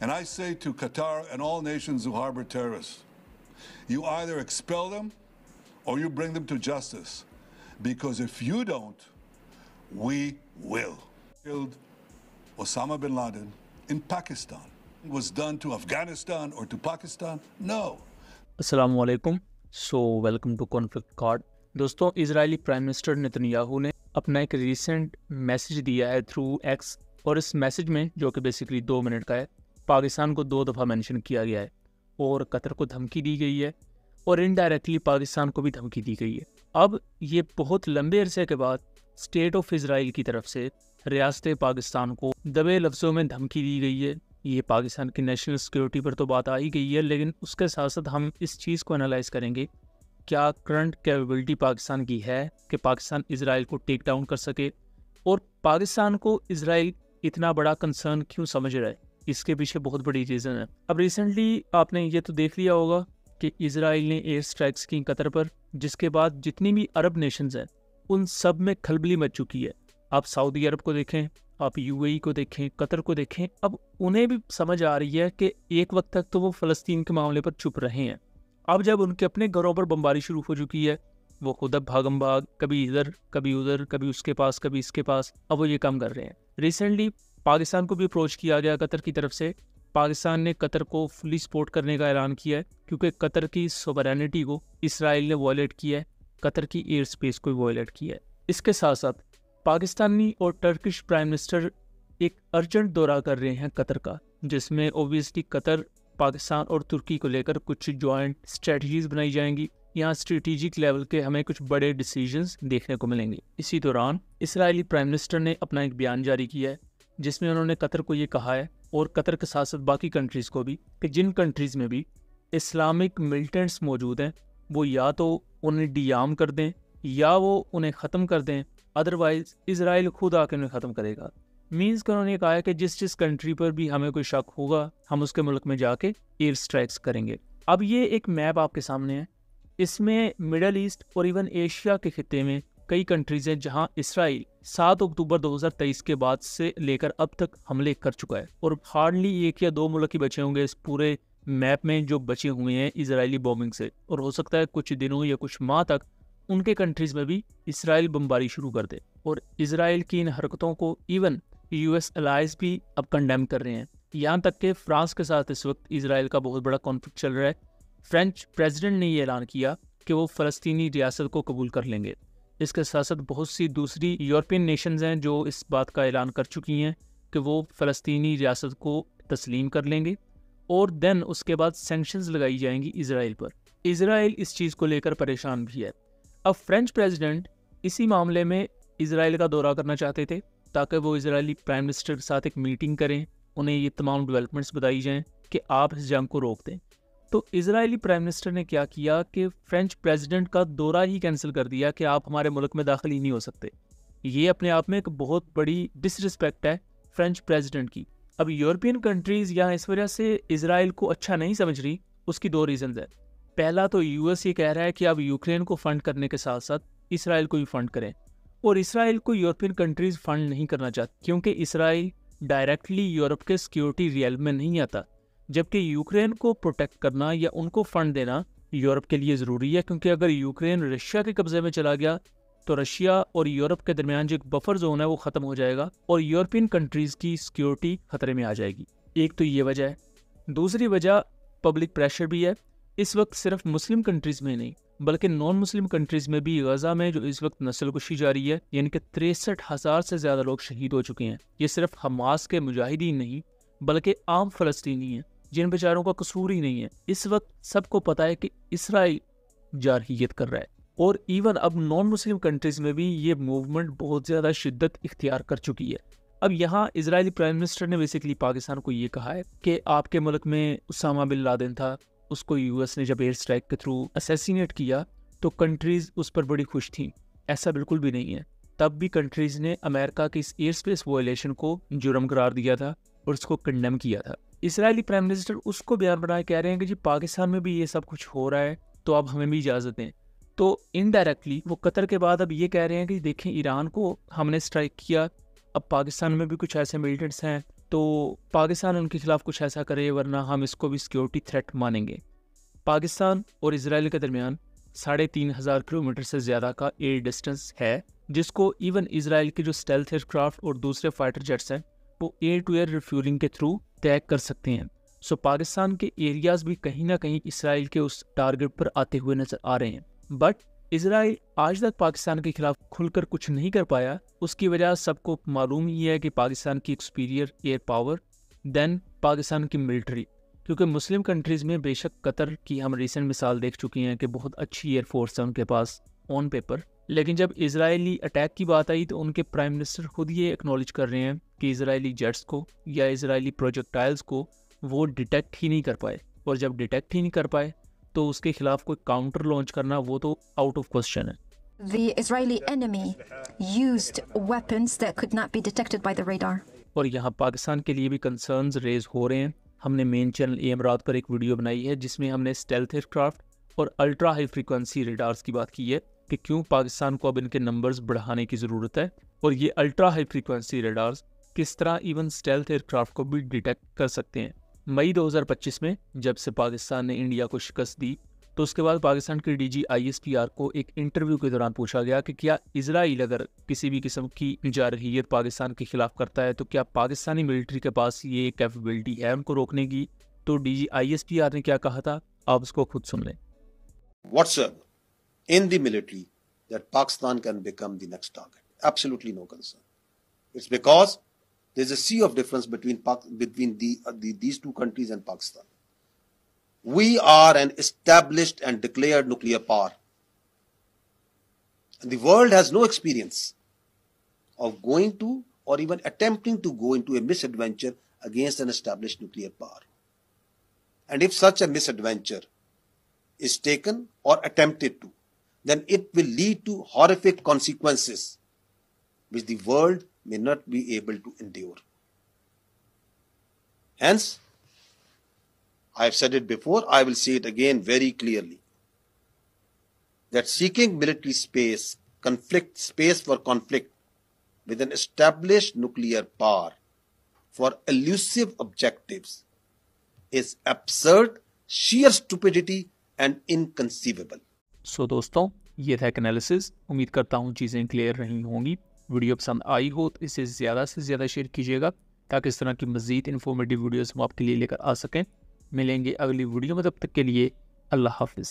And I say to Qatar and all nations who harbor terrorists, you either expel them or you bring them to justice. Because if you don't, we will. Killed Osama bin Laden in Pakistan. It was done to Afghanistan or to Pakistan? No. अस्सलामु अलैकुम। Welcome to conflict card. दोस्तों, Israeli prime minister Netanyahu ने अपना एक recent message दिया है through x, और इस मैसेज में, जो कि बेसिकली 2 मिनट का है, पाकिस्तान को 2 दफ़ा मेंशन किया गया है और कतर को धमकी दी गई है और इनडायरेक्टली पाकिस्तान को भी धमकी दी गई है। अब ये बहुत लंबे अरसे के बाद स्टेट ऑफ इजराइल की तरफ से रियासत पाकिस्तान को दबे लफ्ज़ों में धमकी दी गई है। ये पाकिस्तान की नेशनल सिक्योरिटी पर तो बात आ ही गई है, लेकिन उसके साथ साथ हम इस चीज़ को एनालाइज करेंगे, क्या करंट कैपेबिलिटी पाकिस्तान की है कि पाकिस्तान इजराइल को टेक डाउन कर सके, और पाकिस्तान को इजराइल इतना बड़ा कंसर्न क्यों समझ रहा है। इसके पीछे बहुत बड़ी रीज़न है। अब रिसेंटली आपने ये तो देख लिया होगा कि इजराइल ने एयर स्ट्राइक्स की कतर पर, जिसके बाद जितनी भी अरब नेशंस हैं उन सब में खलबली मच चुकी है। आप सऊदी अरब को देखें, आप यूएई को देखें, कतर को देखें, अब उन्हें भी समझ आ रही है कि एक वक्त तक तो वो फ़लस्तीन के मामले पर चुप रहे हैं। अब जब उनके अपने घरों पर बमबारी शुरू हो चुकी है, वो खुद अब भागम भाग, कभी इधर कभी उधर, कभी उसके पास कभी इसके पास, अब वो ये काम कर रहे हैं। रिसेंटली पाकिस्तान को भी अप्रोच किया गया कतर की तरफ से। पाकिस्तान ने कतर को फुली सपोर्ट करने का ऐलान किया है, क्योंकि कतर की सोवरेनिटी को इसराइल ने वायलेट किया है, कतर की एयर स्पेस को वायलेट किया है। इसके साथ साथ पाकिस्तानी और टर्किश प्राइम मिनिस्टर एक अर्जेंट दौरा कर रहे हैं कतर का, जिसमें ओबियसली कतर, पाकिस्तान और तुर्की को लेकर कुछ जॉइंट स्ट्रेटजीज बनाई जाएंगी। यहाँ स्ट्रेटेजिक लेवल के हमें कुछ बड़े डिसीजंस देखने को मिलेंगे। इसी दौरान इजरायली प्राइम मिनिस्टर ने अपना एक बयान जारी किया है, जिसमें उन्होंने कतर को ये कहा है, और कतर के साथ साथ बाकी कंट्रीज़ को भी, कि जिन कंट्रीज़ में भी इस्लामिक मिलिटेंट्स मौजूद हैं वो या तो उन्हें डियाम कर दें या वो उन्हें ख़त्म कर दें, अदरवाइज इजराइल खुद आके उन्हें ख़त्म करेगा। मीन्स कि उन्होंने कहा है कि जिस कंट्री पर भी हमें कोई शक होगा, हम उसके मुल्क में जाके एयर स्ट्राइक्स करेंगे। अब ये एक मैप आपके सामने है, इसमें मिडल ईस्ट और इवन एशिया के खित्ते में कई कंट्रीज़ हैं जहां इसराइल 7 अक्टूबर 2023 के बाद से लेकर अब तक हमले कर चुका है, और हार्डली 1 या 2 मुल्क ही बचे होंगे इस पूरे मैप में जो बचे हुए हैं इजरायली बॉम्बिंग से, और हो सकता है कुछ दिनों या कुछ माह तक उनके कंट्रीज़ में भी इसराइल बमबारी शुरू कर दे। और इसराइल की इन हरकतों को इवन यूएस अलाइज भी अब कंडेम कर रहे हैं। यहाँ तक कि फ्रांस के साथ इस वक्त इसराइल का बहुत बड़ा कॉन्फ्लिक्ट चल रहा है। फ्रेंच प्रेसिडेंट ने ये ऐलान किया कि वो फ़लस्तीनी रियासत को कबूल कर लेंगे। इसके साथ साथ बहुत सी दूसरी यूरोपियन नेशंस हैं जो इस बात का ऐलान कर चुकी हैं कि वो फ़लस्तीनी रियासत को तस्लीम कर लेंगे, और देन उसके बाद सैंक्शंस लगाई जाएंगी इसराइल पर। इसराइल इस चीज़ को लेकर परेशान भी है। अब फ्रेंच प्रेसिडेंट इसी मामले में इसराइल का दौरा करना चाहते थे, ताकि वो इजरायली प्राइम मिनिस्टर के साथ एक मीटिंग करें, उन्हें ये तमाम डेवलपमेंट्स बताई जाएं कि आप इस जंग को रोक दें। तो इजरायली प्राइम मिनिस्टर ने क्या किया कि फ्रेंच प्रेसिडेंट का दौरा ही कैंसिल कर दिया कि आप हमारे मुल्क में दाखिल ही नहीं हो सकते। ये अपने आप में एक बहुत बड़ी डिसरिस्पेक्ट है फ्रेंच प्रेसिडेंट की। अब यूरोपियन कंट्रीज़ यहाँ इस वजह से इसराइल को अच्छा नहीं समझ रही। उसकी 2 रीज़न्स है। पहला तो यूएस ये कह रहा है कि अब यूक्रेन को फंड करने के साथ साथ इसराइल को भी फंड करें, और इसराइल को यूरोपियन कंट्रीज़ फंड नहीं करना चाहती, क्योंकि इसराइल डायरेक्टली यूरोप के सिक्योरिटी रियल में नहीं आता, जबकि यूक्रेन को प्रोटेक्ट करना या उनको फंड देना यूरोप के लिए ज़रूरी है, क्योंकि अगर यूक्रेन रशिया के कब्जे में चला गया तो रशिया और यूरोप के दरमियान जो एक बफर जोन है वो ख़त्म हो जाएगा और यूरोपियन कंट्रीज़ की सिक्योरिटी खतरे में आ जाएगी। एक तो ये वजह है। दूसरी वजह पब्लिक प्रेशर भी है। इस वक्त सिर्फ मुस्लिम कंट्रीज़ में नहीं, बल्कि नॉन मुस्लिम कंट्रीज़ में भी गजा में जो इस वक्त नस्लकुशी जारी है, यानी कि 63,000 से ज़्यादा लोग शहीद हो चुके हैं। ये सिर्फ हमास के मुजाहिदीन नहीं, बल्कि आम फ़लस्तीनी हैं जिन बेचारों का कसूर ही नहीं है। इस वक्त सबको पता है कि इसराइल जारहियत कर रहा है, और इवन अब नॉन मुस्लिम कंट्रीज़ में भी ये मूवमेंट बहुत ज़्यादा शिद्दत इख्तियार कर चुकी है। अब यहाँ इजरायली प्राइम मिनिस्टर ने बेसिकली पाकिस्तान को ये कहा है कि आपके मुल्क में उसामा बिन लादेन था, उसको यूएस ने जब एयर स्ट्राइक के थ्रू असैसिनेट किया तो कंट्रीज़ उस पर बड़ी खुश थी। ऐसा बिल्कुल भी नहीं है। तब भी कंट्रीज़ ने अमेरिका की इस एयर स्पेस वायलेशन को जुर्म करार दिया था और उसको कंडेम किया था। इजरायली प्राइम मिनिस्टर उसको बयान बनाए कह रहे हैं कि जी पाकिस्तान में भी ये सब कुछ हो रहा है, तो अब हमें भी इजाज़त दें। तो इनडायरेक्टली वो कतर के बाद अब ये कह रहे हैं कि देखें ईरान को हमने स्ट्राइक किया, अब पाकिस्तान में भी कुछ ऐसे मिलिटेंट्स हैं तो पाकिस्तान उनके खिलाफ कुछ ऐसा करे वरना हम इसको भी सिक्योरिटी थ्रेट मानेंगे। पाकिस्तान और इजराइल के दरमियान 3,500 किलोमीटर से ज़्यादा का एयर डिस्टेंस है, जिसको इवन इजराइल के जो स्टेल्थ एयरक्राफ्ट और दूसरे फाइटर जेट्स हैं वो एयर टू एयर रिफ्यूलिंग के थ्रू तय कर सकते हैं। सो पाकिस्तान के एरियाज़ भी कहीं ना कहीं इसराइल के उस टारगेट पर आते हुए नजर आ रहे हैं। बट इसराइल आज तक पाकिस्तान के खिलाफ खुलकर कुछ नहीं कर पाया। उसकी वजह सबको मालूम ही है कि पाकिस्तान की superior air power than Pakistan की मिलिट्री, क्योंकि मुस्लिम कंट्रीज़ में बेशक कतर की हम रिसेंट मिसाल देख चुके हैं कि बहुत अच्छी एयरफोर्स है उनके पास ऑन पेपर, लेकिन जब इजरायली अटैक की बात आई तो उनके प्राइम मिनिस्टर खुद ये एक्नॉलेज कर रहे हैं कि इजरायली जेट्स को या इजरायली प्रोजेक्टाइल्स को वो डिटेक्ट ही नहीं कर पाए, और जब डिटेक्ट ही नहीं कर पाए तो उसके खिलाफ कोई काउंटर लॉन्च करना वो तो आउट ऑफ क्वेश्चन है। The Israeli enemy used weapons that could not be detected by the radar. और यहाँ पाकिस्तान के लिए भी कंसर्न्स रेज हो रहे हैं। हमने मेन चैनल एमरात पर एक वीडियो बनाई है जिसमें हमने स्टेल्थ एयरक्राफ्ट और अल्ट्रा हाई फ्रीक्वेंसी रेडार्स की बात की है कि क्यों पाकिस्तान को अब इनके नंबर्स बढ़ाने की ज़रूरत है, और ये अल्ट्रा हाई फ्रीक्वेंसी रेडार्स किस तरह इवन स्टेल्थ एयरक्राफ्ट को भी डिटेक्ट कर सकते हैं। मई 2025 में जब से पाकिस्तान ने इंडिया को शिकस्त दी तो उसके बाद पाकिस्तान के डीजी ISPR को एक इंटरव्यू के दौरान पूछा गया कि क्या इजराइल अगर किसी भी किस्म की जारहियत पाकिस्तान के खिलाफ करता है तो क्या पाकिस्तानी मिलिट्री के पास ये कैपेबिलिटी है उनको रोकने की। तो डीजी ISPR ने क्या कहा था, आप उसको खुद सुन लें। Whatsoever in the military that Pakistan can become the next target. Absolutely no concern. It's because there's a sea of difference between these two countries and Pakistan. We are an established and declared nuclear power. And the world has no experience of going to or even attempting to go into a misadventure against an established nuclear power. And if such a misadventure is taken or attempted to, then it will lead to horrific consequences which the world may not be able to endure. Hence, I have said it before, I will say it again very clearly, that seeking military space for conflict with an established nuclear power for elusive objectives is absurd, sheer stupidity and inconceivable. सो दोस्तों, ये था एक analysis. उम्मीद करता हूँ चीज़ें clear रही होंगी। वीडियो पसंद आई हो तो इसे ज़्यादा से ज़्यादा शेयर कीजिएगा ताकि इस तरह की मज़ीद इन्फॉर्मेटिव वीडियोस हम आपके लिए लेकर आ सकें। मिलेंगे अगली वीडियो में, तब तक के लिए अल्लाह हाफिज़।